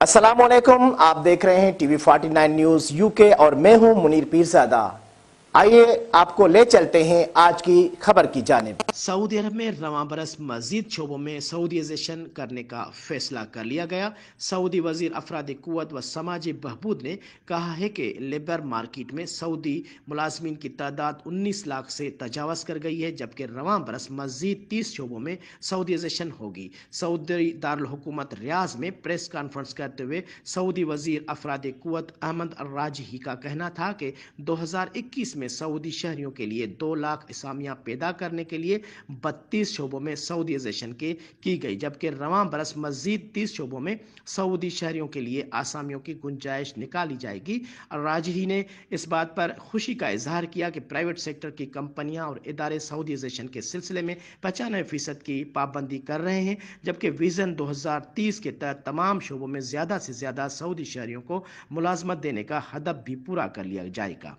अस्सलाम वालेकुम। आप देख रहे हैं टीवी 49 न्यूज यूके और मैं हूं मुनीर पीरजादा। आइए आपको ले चलते हैं आज की खबर की जानिब। सऊदी अरब में रवां बरस मजीद शोबों में सऊदीज़ेशन करने का फैसला कर लिया गया। सऊदी वजीर अफराद कुव्वत व समाजी बहबूद ने कहा है कि लेबर मार्केट में सऊदी मुलाजमीन की तादाद 19 लाख से तजावज़ कर गई है, जबकि रवां बरस मजीद 30 शोबों में सऊदीज़ेशन होगी। सऊदी दारुल हुकूमत रियाज में प्रेस कॉन्फ्रेंस करते हुए सऊदी वजीर अफराद कुव्वत अहमद अर्राजही का कहना था कि 2021 में सऊदी शहरियों के लिए 2 लाख असामियाँ पैदा करने के लिए 32 शोबों में सऊदीज़ेशन की गई, जबकि रवां बरस मजीद 30 शोबों में सऊदी शहरियों के लिए आसामियों की गुंजाइश निकाली जाएगी। राजही ने इस बात पर खुशी का इजहार किया कि प्राइवेट सेक्टर की कंपनियां और इदारे सऊदीज़ेशन के सिलसिले में 95% की पाबंदी कर रहे हैं, जबकि विजन 2030 के तहत तमाम शोबों में ज़्यादा से ज़्यादा सऊदी शहरियों को मुलाजमत देने का हदफ भी पूरा कर लिया जाएगा।